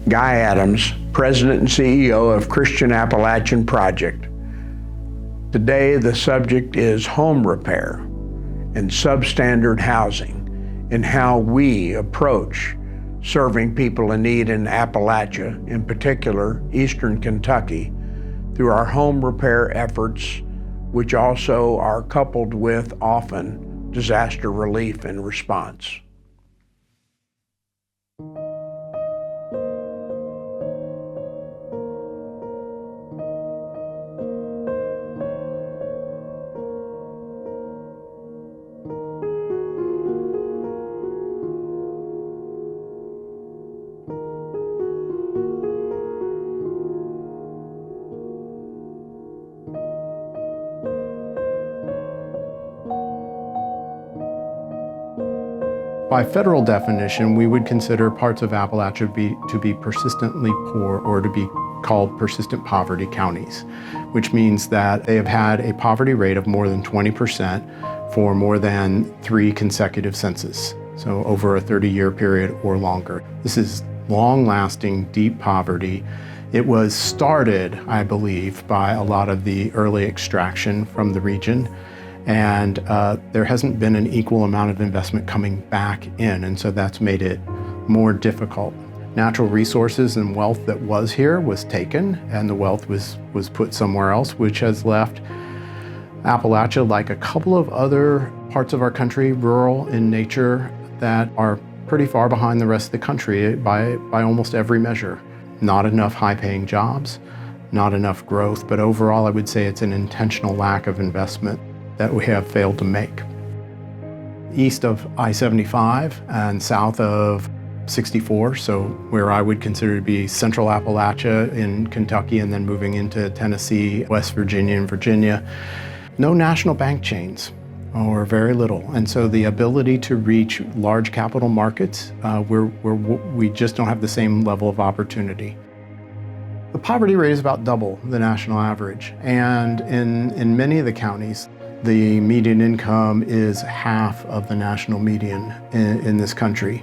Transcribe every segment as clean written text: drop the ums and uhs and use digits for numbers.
Guy Adams, President and CEO of Christian Appalachian Project. Today, the subject is home repair and substandard housing and how we approach serving people in need in Appalachia, in particular Eastern Kentucky, through our home repair efforts, which also are coupled with often disaster relief and response. By federal definition, we would consider parts of Appalachia to be persistently poor, or to be called persistent poverty counties, which means that they have had a poverty rate of more than 20% for more than 3 consecutive censuses, so over a 30-year period or longer. This is long-lasting, deep poverty. It was started, I believe, by a lot of the early extraction from the region. And there hasn't been an equal amount of investment coming back in, and so that's made it more difficult. Natural resources and wealth that was here was taken, and the wealth was put somewhere else, which has left Appalachia, like a couple of other parts of our country, rural in nature, that are pretty far behind the rest of the country by almost every measure. Not enough high-paying jobs, not enough growth, but overall I would say it's an intentional lack of investment that we have failed to make. East of I-75 and south of 64, so where I would consider to be central Appalachia in Kentucky and then moving into Tennessee, West Virginia and Virginia, no national bank chains, or very little. And so the ability to reach large capital markets, we just don't have the same level of opportunity. The poverty rate is about double the national average, and in many of the counties, the median income is half of the national median in this country.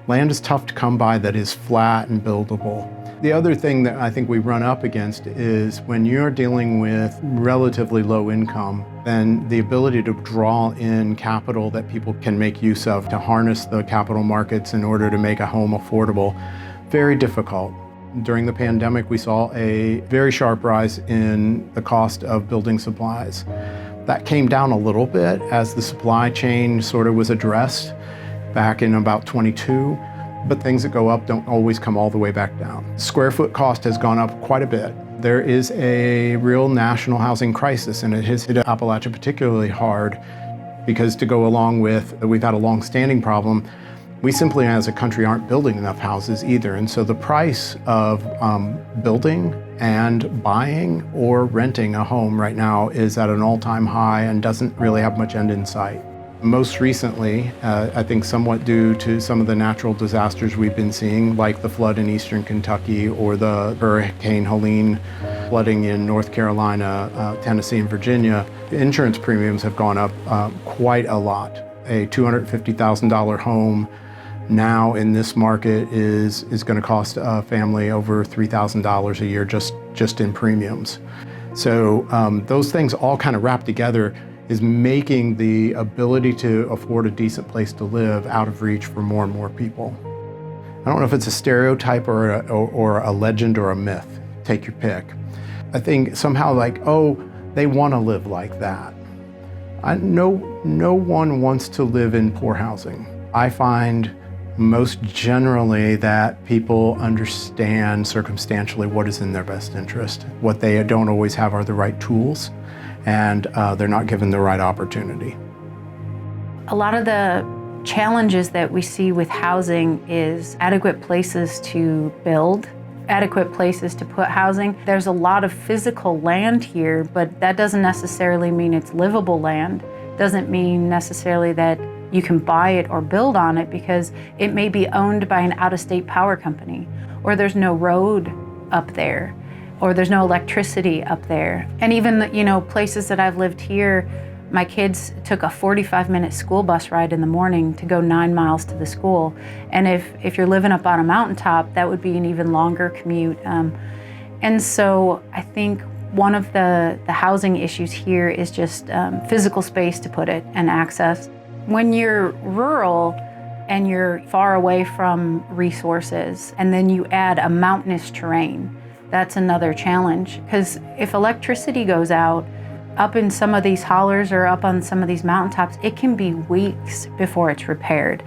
Land is tough to come by that is flat and buildable. The other thing that I think we run up against is when you're dealing with relatively low income, then the ability to draw in capital that people can make use of to harness the capital markets in order to make a home affordable, very difficult. During the pandemic, we saw a very sharp rise in the cost of building supplies. That came down a little bit as the supply chain sort of was addressed back in about 22, but things that go up don't always come all the way back down. Square foot cost has gone up quite a bit. There is a real national housing crisis, and it has hit Appalachia particularly hard because, to go along with, we've had a long-standing problem. We simply as a country aren't building enough houses either, and so the price of building and buying or renting a home right now is at an all-time high and doesn't really have much end in sight. Most recently, I think somewhat due to some of the natural disasters we've been seeing, like the flood in eastern Kentucky or the Hurricane Helene flooding in North Carolina, Tennessee, and Virginia, the insurance premiums have gone up quite a lot. A $250,000 home now in this market is going to cost a family over $3,000 a year just in premiums. So those things all kind of wrap together is making the ability to afford a decent place to live out of reach for more and more people. I don't know if it's a stereotype or a legend or a myth, take your pick. I think somehow like, oh, they want to live like that. No one wants to live in poor housing. I find most generally that people understand circumstantially what is in their best interest. What they don't always have are the right tools, and they're not given the right opportunity. A lot of the challenges that we see with housing is adequate places to build, adequate places to put housing. There's a lot of physical land here, but that doesn't necessarily mean it's livable land. Doesn't mean necessarily that you can buy it or build on it, because it may be owned by an out-of-state power company, or there's no road up there, or there's no electricity up there. And even, places that I've lived here, My kids took a 45-minute school bus ride in the morning to go 9 miles to the school. And if you're living up on a mountaintop, that would be an even longer commute. And so I think one of the housing issues here is just physical space, to put it, and access. When you're rural and you're far away from resources, and then you add a mountainous terrain, that's another challenge. Because if electricity goes out, up in some of these hollers or up on some of these mountaintops, it can be weeks before it's repaired.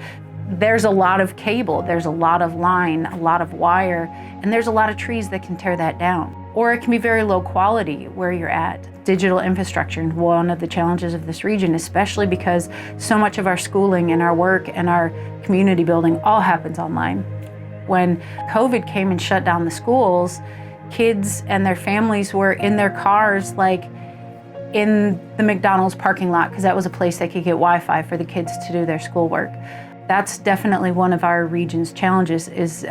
There's a lot of cable, there's a lot of line, a lot of wire, and there's a lot of trees that can tear that down. Or it can be very low quality where you're at. Digital infrastructure, and one of the challenges of this region, especially because so much of our schooling and our work and our community building all happens online. When COVID came and shut down the schools, kids and their families were in their cars, like in the McDonald's parking lot, because that was a place they could get Wi-Fi for the kids to do their schoolwork. That's definitely one of our region's challenges, is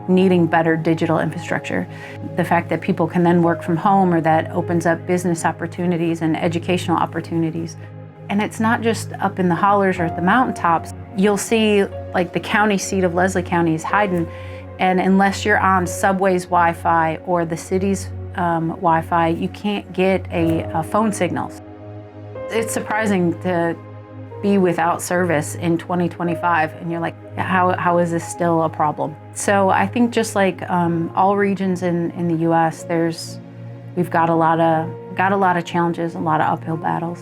needing better digital infrastructure. The fact that people can then work from home, or that opens up business opportunities and educational opportunities. And it's not just up in the hollers or at the mountaintops. You'll see, like, the county seat of Leslie County is Hyden, and unless you're on Subway's Wi-Fi or the city's Wi-Fi, you can't get a phone signal. It's surprising to be without service in 2025, and you're like, how is this still a problem? So I think, just like all regions in the U.S., we've got a lot of challenges, a lot of uphill battles.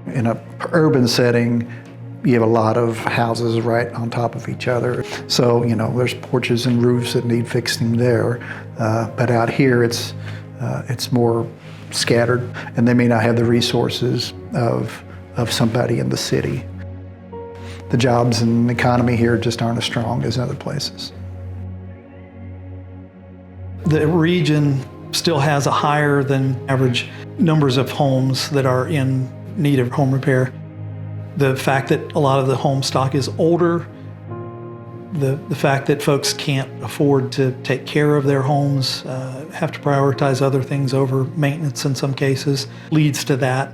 In an urban setting, you have a lot of houses right on top of each other. So, there's porches and roofs that need fixing there. But out here, it's more scattered, and they may not have the resources of somebody in the city. The jobs and the economy here just aren't as strong as other places. The region still has a higher than average numbers of homes that are in need of home repair. The fact that a lot of the home stock is older, the fact that folks can't afford to take care of their homes, have to prioritize other things over maintenance in some cases, leads to that.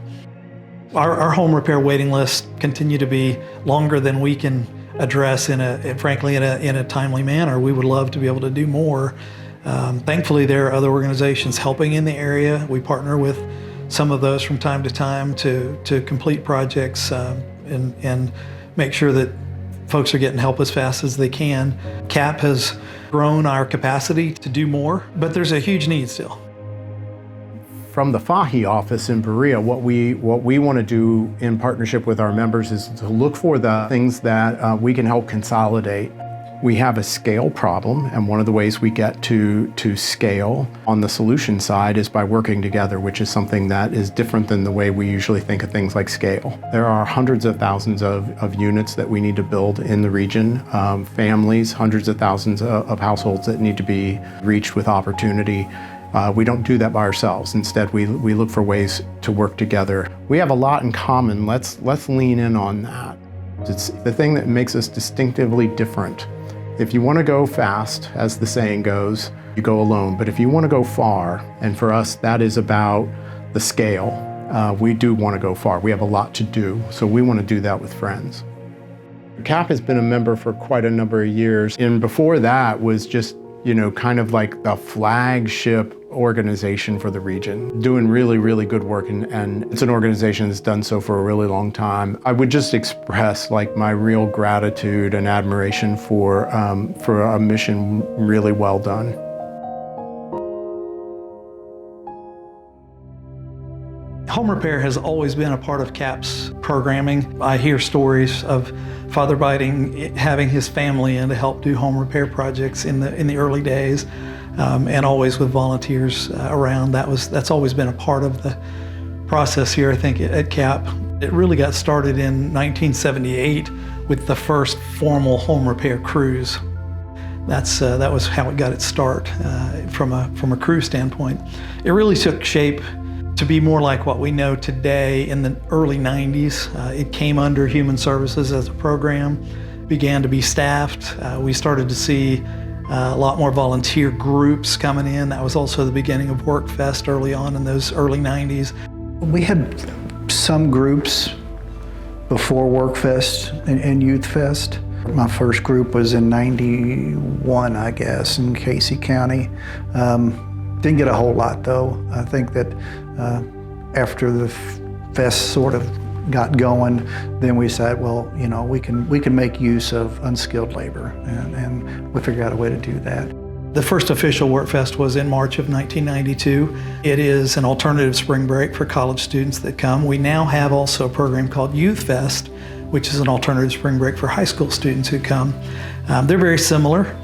Our home repair waiting lists continue to be longer than we can address frankly in a timely manner. We would love to be able to do more. Thankfully, there are other organizations helping in the area. We partner with some of those from time to time to complete projects and make sure that folks are getting help as fast as they can. CAP has grown our capacity to do more, but there's a huge need still. From the FAHI office in Berea, what we want to do in partnership with our members is to look for the things that we can help consolidate. We have a scale problem, and one of the ways we get to scale on the solution side is by working together, which is something that is different than the way we usually think of things like scale. There are hundreds of thousands of units that we need to build in the region, families, hundreds of thousands of households that need to be reached with opportunity. We don't do that by ourselves. Instead, we look for ways to work together. We have a lot in common. Let's lean in on that. It's the thing that makes us distinctively different. If you want to go fast, as the saying goes, you go alone. But if you want to go far, and for us, that is about the scale, we do want to go far. We have a lot to do, so we want to do that with friends. CAP has been a member for quite a number of years, and before that was just, kind of like the flagship organization for the region, doing really, really good work, and it's an organization that's done so for a really long time. I would just express my real gratitude and admiration for a mission really well done. Home repair has always been a part of CAP's programming. I hear stories of Father Biting having his family in to help do home repair projects in the early days, and always with volunteers around. That's always been a part of the process here, I think, at CAP. It really got started in 1978 with the first formal home repair crews. That was how it got its start from a crew standpoint. It really took shape to be more like what we know today in the early 90s. It came under Human Services as a program, began to be staffed. We started to see a lot more volunteer groups coming in. That was also the beginning of WorkFest early on in those early 90s. We had some groups before WorkFest and Youth Fest. My first group was in '91, I guess, in Casey County. Didn't get a whole lot though. I think that after the fest sort of got going, then we said, well, you know, we can make use of unskilled labor, and we figured out a way to do that. The first official WorkFest was in March of 1992. It is an alternative spring break for college students that come. We now have also a program called Youth Fest, which is an alternative spring break for high school students who come. They're very similar.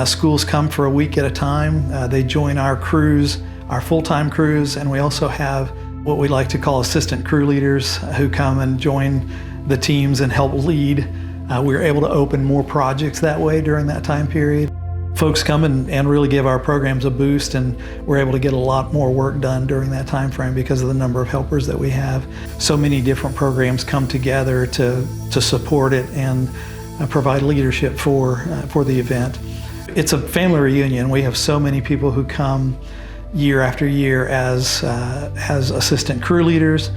Schools come for a week at a time. They join our crews, our full-time crews, and we also have what we like to call assistant crew leaders who come and join the teams and help lead. We're able to open more projects that way during that time period. Folks come and really give our programs a boost, and we're able to get a lot more work done during that time frame because of the number of helpers that we have. So many different programs come together to support it and provide leadership for the event. It's a family reunion. We have so many people who come year after year as assistant crew leaders.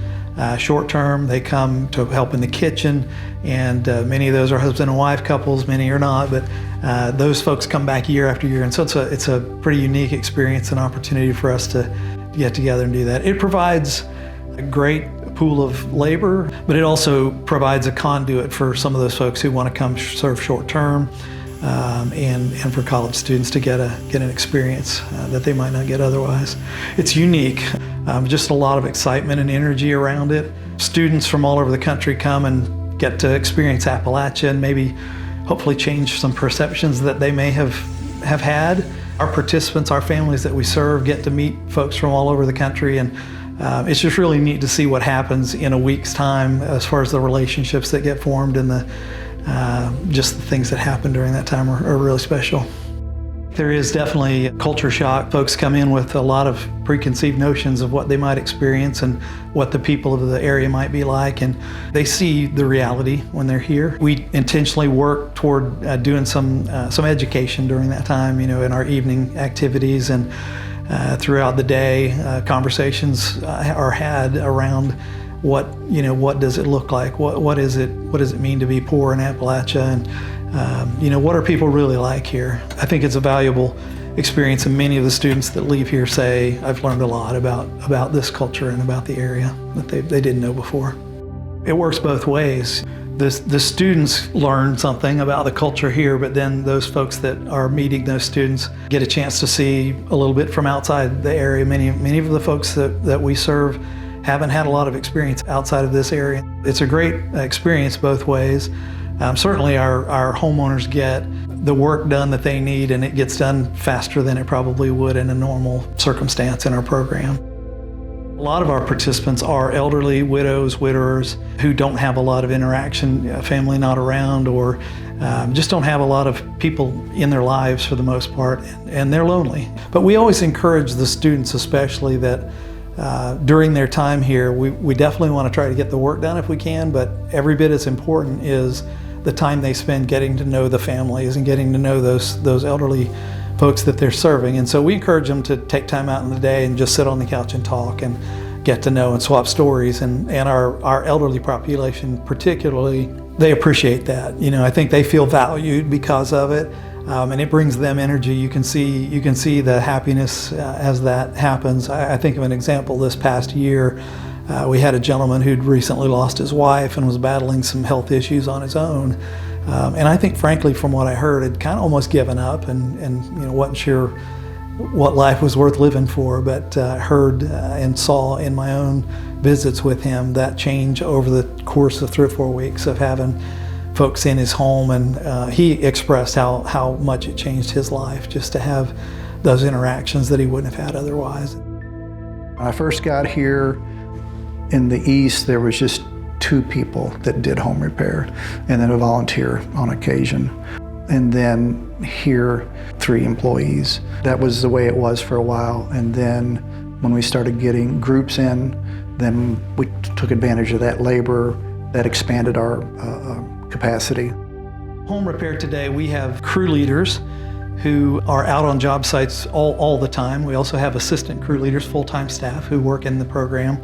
Short term, they come to help in the kitchen, and many of those are husband and wife couples, many are not, but those folks come back year after year, and so it's a pretty unique experience and opportunity for us to get together and do that. It provides a great pool of labor, but it also provides a conduit for some of those folks who want to come serve short term, and for college students to get an experience that they might not get otherwise. It's unique. Just a lot of excitement and energy around it. Students from all over the country come and get to experience Appalachia and maybe hopefully change some perceptions that they may have had. Our participants, our families that we serve, get to meet folks from all over the country, and it's just really neat to see what happens in a week's time as far as the relationships that get formed, and just the things that happen during that time are really special. There is definitely a culture shock. Folks come in with a lot of preconceived notions of what they might experience and what the people of the area might be like, and they see the reality when they're here. We intentionally work toward doing some education during that time, you know, in our evening activities, and throughout the day, conversations are had around what does it look like? What does it mean to be poor in Appalachia? And what are people really like here? I think it's a valuable experience, and many of the students that leave here say, I've learned a lot about this culture and about the area that they didn't know before. It works both ways. The students learn something about the culture here, but then those folks that are meeting those students get a chance to see a little bit from outside the area. Many of the folks that we serve haven't had a lot of experience outside of this area. It's a great experience both ways. Certainly our homeowners get the work done that they need, and it gets done faster than it probably would in a normal circumstance in our program. A lot of our participants are elderly, widows, widowers, who don't have a lot of interaction, family not around, or just don't have a lot of people in their lives for the most part, and they're lonely. But we always encourage the students especially that during their time here, we definitely want to try to get the work done if we can, but every bit as important is the time they spend getting to know the families and getting to know those elderly folks that they're serving. And so we encourage them to take time out in the day and just sit on the couch and talk and get to know and swap stories. And our elderly population particularly, they appreciate that. I think they feel valued because of it. And it brings them energy. You can see the happiness as that happens. I think of an example this past year. We had a gentleman who'd recently lost his wife and was battling some health issues on his own. And I think, frankly, from what I heard, had kind of almost given up and wasn't sure what life was worth living for. But heard and saw in my own visits with him that change over the course of 3 or 4 weeks of having folks in his home, and he expressed how much it changed his life just to have those interactions that he wouldn't have had otherwise. When I first got here in the East, there was just 2 people that did home repair, and then a volunteer on occasion. And then here, 3 employees. That was the way it was for a while. And then when we started getting groups in, then we took advantage of that labor. That expanded our capacity. Home repair today, we have crew leaders who are out on job sites all the time. We also have assistant crew leaders, full-time staff who work in the program.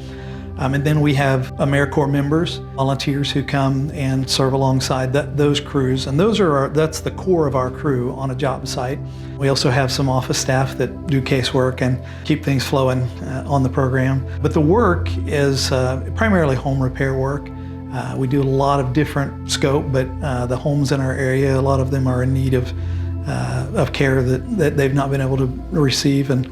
And then we have AmeriCorps members, volunteers who come and serve alongside those crews. And that's the core of our crew on a job site. We also have some office staff that do casework and keep things flowing on the program. But the work is primarily home repair work. We do a lot of different scope, but the homes in our area, a lot of them are in need of care that they've not been able to receive. And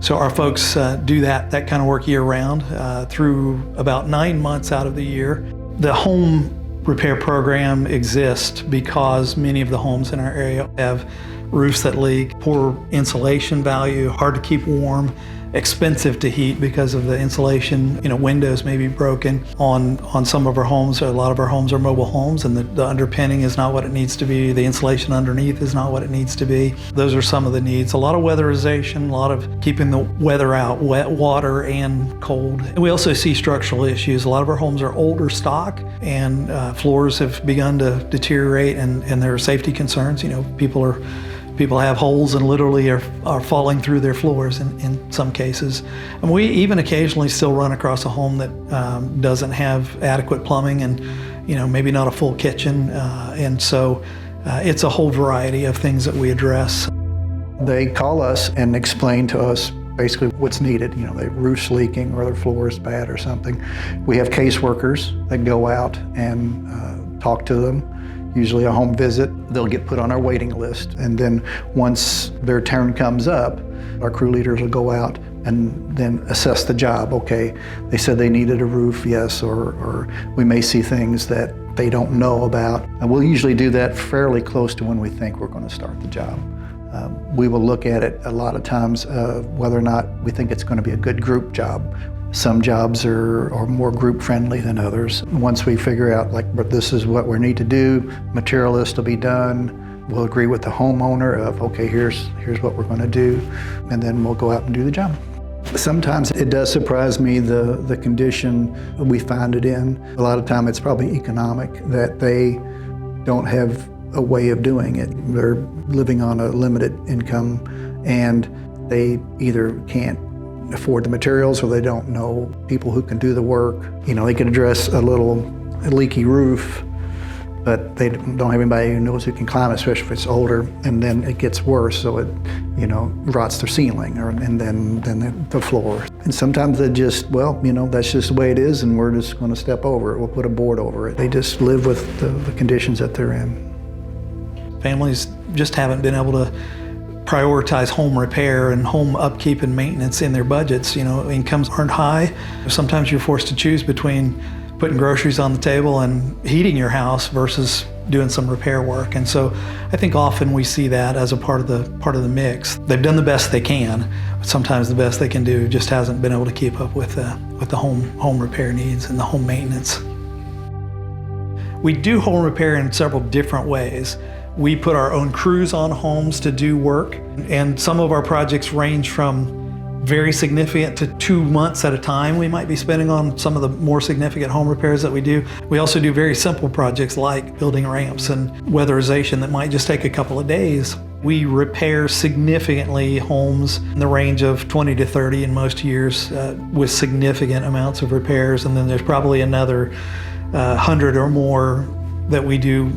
so our folks do that kind of work year-round through about 9 months out of the year. The home repair program exists because many of the homes in our area have roofs that leak, poor insulation value, hard to keep warm, expensive to heat because of the insulation. Windows may be broken on some of our homes. A lot of our homes are mobile homes, and the underpinning is not what it needs to be. The insulation underneath is not what it needs to be. Those are some of the needs. A lot of weatherization, a lot of keeping the weather out, wet water and cold. And we also see structural issues. A lot of our homes are older stock, and floors have begun to deteriorate, and there are safety concerns. People have holes and literally are falling through their floors in some cases. And we even occasionally still run across a home that doesn't have adequate plumbing and maybe not a full kitchen. And so it's a whole variety of things that we address. They call us and explain to us basically what's needed. The roof's leaking or their floor is bad or something. We have caseworkers that go out and talk to them. Usually a home visit, they'll get put on our waiting list. And then once their turn comes up, our crew leaders will go out and then assess the job. Okay, they said they needed a roof, yes, or we may see things that they don't know about. And we'll usually do that fairly close to when we think we're going to start the job. We will look at it a lot of times whether or not we think it's going to be a good group job. Some jobs are more group friendly than others. Once we figure out but this is what we need to do, material list will be done. We'll agree with the homeowner of, okay, here's what we're going to do, and then we'll go out and do the job. Sometimes it does surprise me the condition we find it in. A lot of time it's probably economic, that they don't have a way of doing it. They're living on a limited income, and they either can't afford the materials or they don't know people who can do the work. They can address a little leaky roof, but they don't have anybody who knows who can climb it, especially if it's older, and then it gets worse, so it rots their ceiling and then the floor. And sometimes they just, that's just the way it is, and we're just going to step over it. We'll put a board over it. They just live with the conditions that they're in. Families just haven't been able to prioritize home repair and home upkeep and maintenance in their budgets. Incomes aren't high. Sometimes you're forced to choose between putting groceries on the table and heating your house versus doing some repair work. And so I think often we see that as a part of the mix. They've done the best they can, but sometimes the best they can do just hasn't been able to keep up with the home repair needs and the home maintenance. We do home repair in several different ways. We put our own crews on homes to do work, and some of our projects range from very significant to 2 months at a time we might be spending on some of the more significant home repairs that we do. We also do very simple projects like building ramps and weatherization that might just take a couple of days. We repair significantly homes in the range of 20 to 30 in most years with significant amounts of repairs, and then there's probably another 100 or more that we do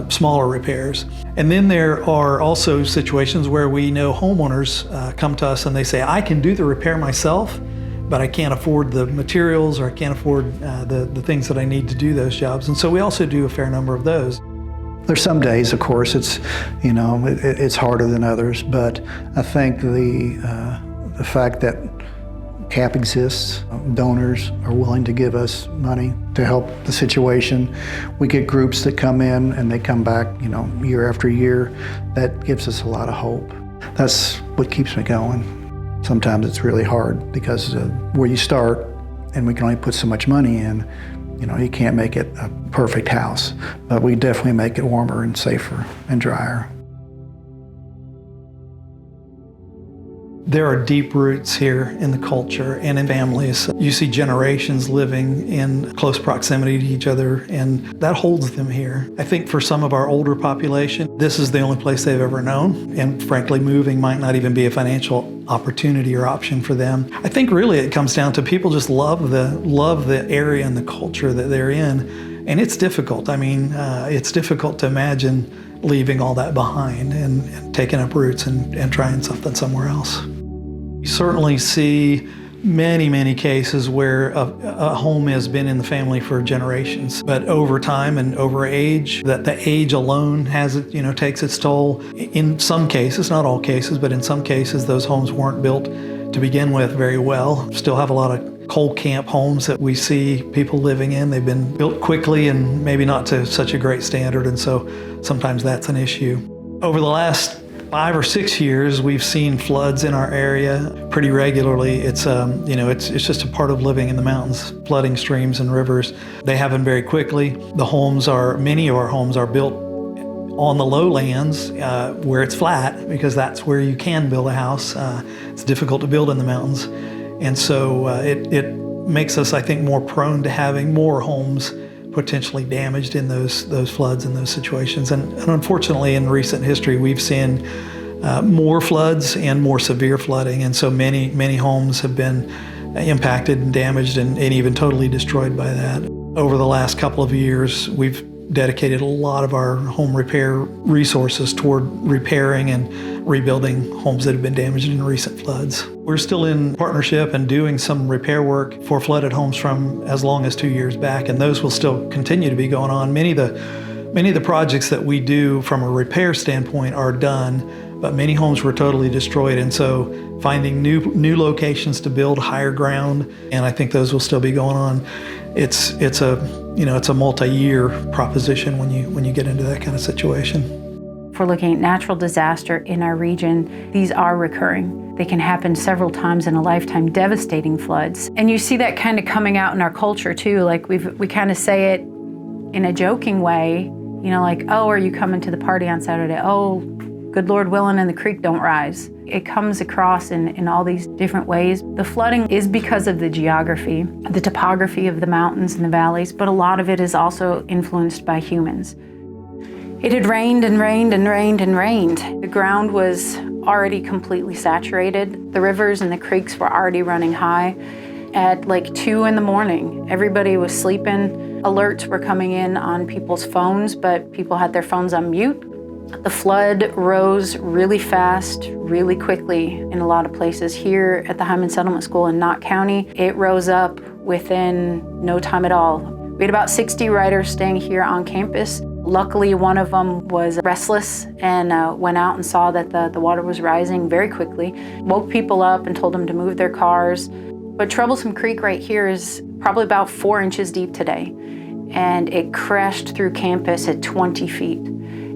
smaller repairs. And then there are also situations where we know homeowners come to us and they say, I can do the repair myself, but I can't afford the materials, or I can't afford the things that I need to do those jobs. And so we also do a fair number of those. There's some days, of course, it's it's harder than others, but I think the fact that CAP exists, donors are willing to give us money to help the situation. We get groups that come in and they come back, year after year. That gives us a lot of hope. That's what keeps me going. Sometimes it's really hard because where you start, and we can only put so much money in, you can't make it a perfect house, but we definitely make it warmer and safer and drier. There are deep roots here in the culture and in families. You see generations living in close proximity to each other, and that holds them here. I think for some of our older population, this is the only place they've ever known, and frankly, moving might not even be a financial opportunity or option for them. I think really it comes down to people just love the area and the culture that they're in, and it's difficult. I mean, it's difficult to imagine leaving all that behind and taking up roots and trying something somewhere else. You certainly see many cases where a home has been in the family for generations, but over time and over age, that the age alone takes its toll. In some cases, not all cases, but in some cases, those homes weren't built to begin with very well. Still have a lot of coal camp homes that we see people living in. They've been built quickly and maybe not to such a great standard, and so sometimes that's an issue. Over the last 5 or 6 years, we've seen floods in our area pretty regularly. It's just a part of living in the mountains, flooding streams and rivers. They happen very quickly. Many of our homes are built on the lowlands where it's flat, because that's where you can build a house. It's difficult to build in the mountains. And so it makes us, I think, more prone to having more homes potentially damaged in those floods and those situations. And unfortunately, in recent history, we've seen more floods and more severe flooding. And so many homes have been impacted and damaged and even totally destroyed by that. Over the last couple of years, we've dedicated a lot of our home repair resources toward repairing and rebuilding homes that have been damaged in recent floods. We're still in partnership and doing some repair work for flooded homes from as long as 2 years back, and those will still continue to be going on. Many of the projects that we do from a repair standpoint are done, but many homes were totally destroyed, and so finding new locations to build higher ground, and I think those will still be going on. It's a multi-year proposition when you get into that kind of situation. If we're looking at natural disaster in our region, these are recurring. They can happen several times in a lifetime, devastating floods. And you see that kind of coming out in our culture too. Like we kind of say it in a joking way, like, oh, are you coming to the party on Saturday? Oh, good Lord willing, and the creek don't rise. It comes across in all these different ways. The flooding is because of the geography, the topography of the mountains and the valleys, but a lot of it is also influenced by humans. It had rained and rained and rained and rained. The ground was already completely saturated. The rivers and the creeks were already running high. At like 2 in the morning, everybody was sleeping. Alerts were coming in on people's phones, but people had their phones on mute. The flood rose really fast, really quickly in a lot of places. Here at the Hyman Settlement School in Knott County, it rose up within no time at all. We had about 60 riders staying here on campus. Luckily, one of them was restless and went out and saw that the water was rising very quickly, woke people up and told them to move their cars. But Troublesome Creek right here is probably about 4 inches deep today, and it crashed through campus at 20 feet.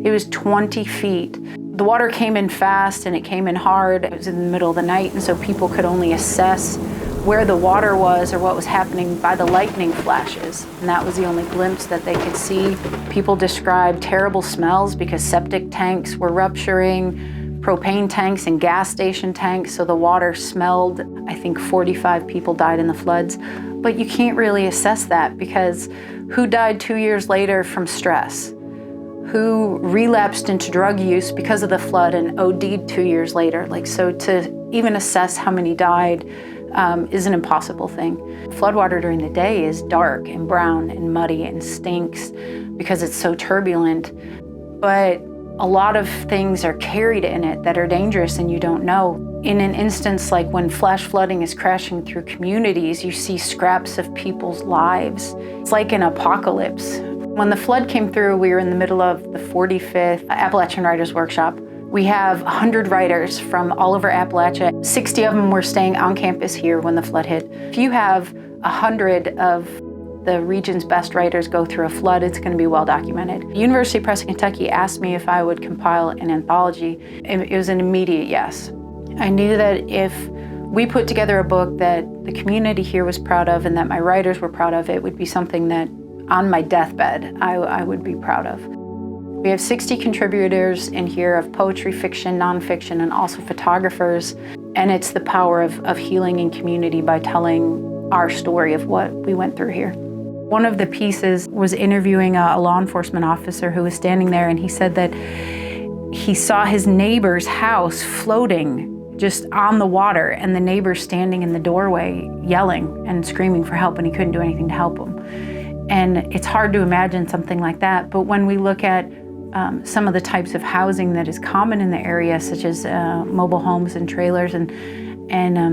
It was 20 feet. The water came in fast and it came in hard. It was in the middle of the night, and so people could only assess where the water was or what was happening by the lightning flashes. And that was the only glimpse that they could see. People described terrible smells because septic tanks were rupturing, propane tanks and gas station tanks, so the water smelled. I think 45 people died in the floods. But you can't really assess that, because who died 2 years later from stress? Who relapsed into drug use because of the flood and OD'd 2 years later? So to even assess how many died is an impossible thing. Floodwater during the day is dark and brown and muddy and stinks because it's so turbulent. But a lot of things are carried in it that are dangerous and you don't know. In an instance like when flash flooding is crashing through communities, you see scraps of people's lives. It's like an apocalypse. When the flood came through, we were in the middle of the 45th Appalachian Writers Workshop. We have 100 writers from all over Appalachia. 60 of them were staying on campus here when the flood hit. If you have 100 of the region's best writers go through a flood, it's going to be well documented. University Press of Kentucky asked me if I would compile an anthology, and it was an immediate yes. I knew that if we put together a book that the community here was proud of and that my writers were proud of, it would be something that on my deathbed I would be proud of. We have 60 contributors in here of poetry, fiction, nonfiction, and also photographers. And it's the power of healing in community by telling our story of what we went through here. One of the pieces was interviewing a law enforcement officer who was standing there, and he said that he saw his neighbor's house floating just on the water, and the neighbor standing in the doorway yelling and screaming for help, and he couldn't do anything to help him. And it's hard to imagine something like that, but when we look at some of the types of housing that is common in the area, such as mobile homes and trailers and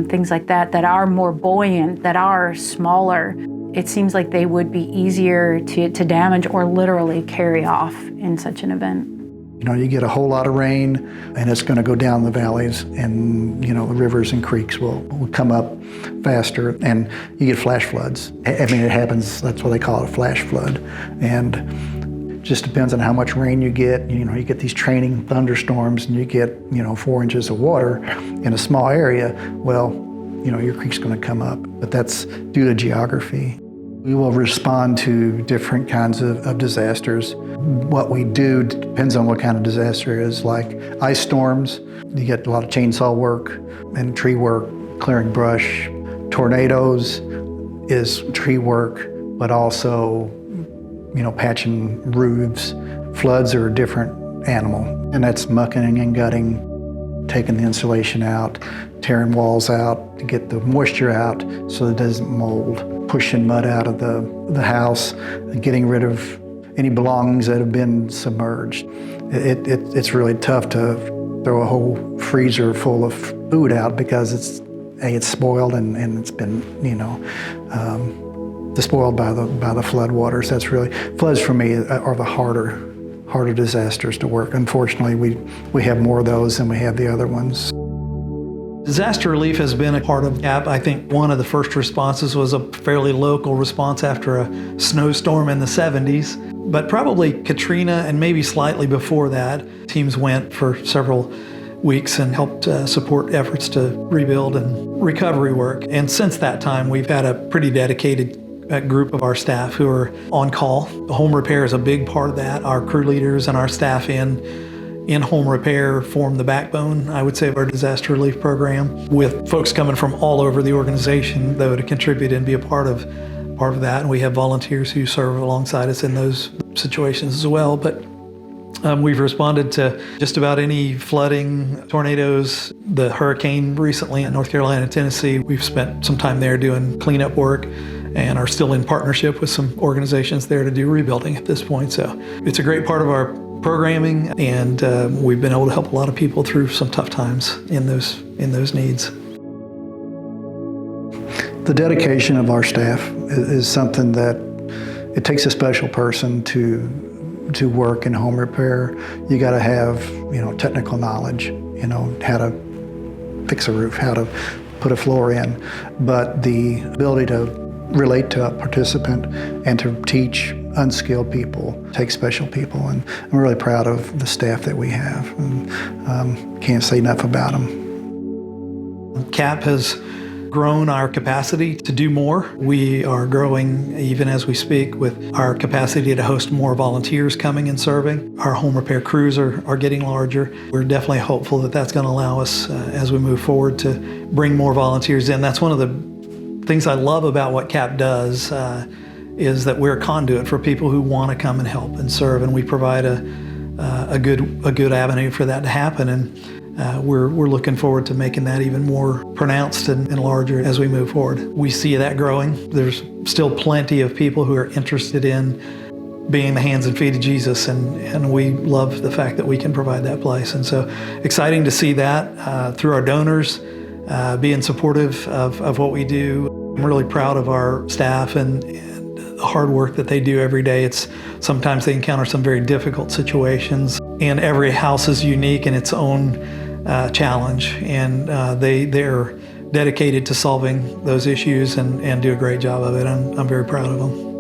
things like that, that are more buoyant, that are smaller, it seems like they would be easier to damage or literally carry off in such an event. You know, you get a whole lot of rain and it's going to go down the valleys, and, you know, the rivers and creeks will come up faster, and you get flash floods. I mean, it happens, that's what they call it, a flash flood. And it just depends on how much rain you get. You know, you get these training thunderstorms and you get, you know, 4 inches of water in a small area. Well, you know, your creek's going to come up, but that's due to geography. We will respond to different kinds of disasters. What we do depends on what kind of disaster it is. Like ice storms, you get a lot of chainsaw work and tree work, clearing brush. Tornadoes is tree work, but also, you know, patching roofs. Floods are a different animal, and that's mucking and gutting, taking the insulation out, tearing walls out to get the moisture out so it doesn't mold, pushing mud out of the house, and getting rid of any belongings that have been submerged. It's really tough to throw a whole freezer full of food out because it's spoiled and it's been, you know, despoiled by the flood waters. That's really, floods for me are the harder disasters to work. Unfortunately, we have more of those than we have the other ones. Disaster relief has been a part of CAP. I think one of the first responses was a fairly local response after a snowstorm in the 70s. But probably Katrina and maybe slightly before that, teams went for several weeks and helped support efforts to rebuild and recovery work. And since that time, we've had a pretty dedicated group of our staff who are on call. Home repair is a big part of that. Our crew leaders and our staff in home repair form the backbone, I would say, of our disaster relief program, with folks coming from all over the organization, though, to contribute and be a part of that. And we have volunteers who serve alongside us in those situations as well. But we've responded to just about any flooding, tornadoes, the hurricane recently in North Carolina and Tennessee. We've spent some time there doing cleanup work and are still in partnership with some organizations there to do rebuilding at this point. So it's a great part of our programming, and we've been able to help a lot of people through some tough times in those needs. The dedication of our staff is something that it takes a special person to work in home repair. You got to have, you know, technical knowledge, you know, how to fix a roof, how to put a floor in, but the ability to relate to a participant and to teach unskilled people takes special people, and I'm really proud of the staff that we have, and can't say enough about them. CAP has grown our capacity to do more. We are growing even as we speak with our capacity to host more volunteers coming and serving. Our home repair crews are getting larger. We're definitely hopeful that that's going to allow us as we move forward to bring more volunteers in. That's one of the things I love about what CAP does is that we're a conduit for people who want to come and help and serve, and we provide a good avenue for that to happen. And we're looking forward to making that even more pronounced and larger as we move forward. We see that growing. There's still plenty of people who are interested in being the hands and feet of Jesus, and we love the fact that we can provide that place. And so exciting to see that through our donors being supportive of what we do. I'm really proud of our staff and the hard work that they do every day. Sometimes they encounter some very difficult situations, and every house is unique in its own challenge, and they're dedicated to solving those issues and do a great job of it. I'm very proud of them.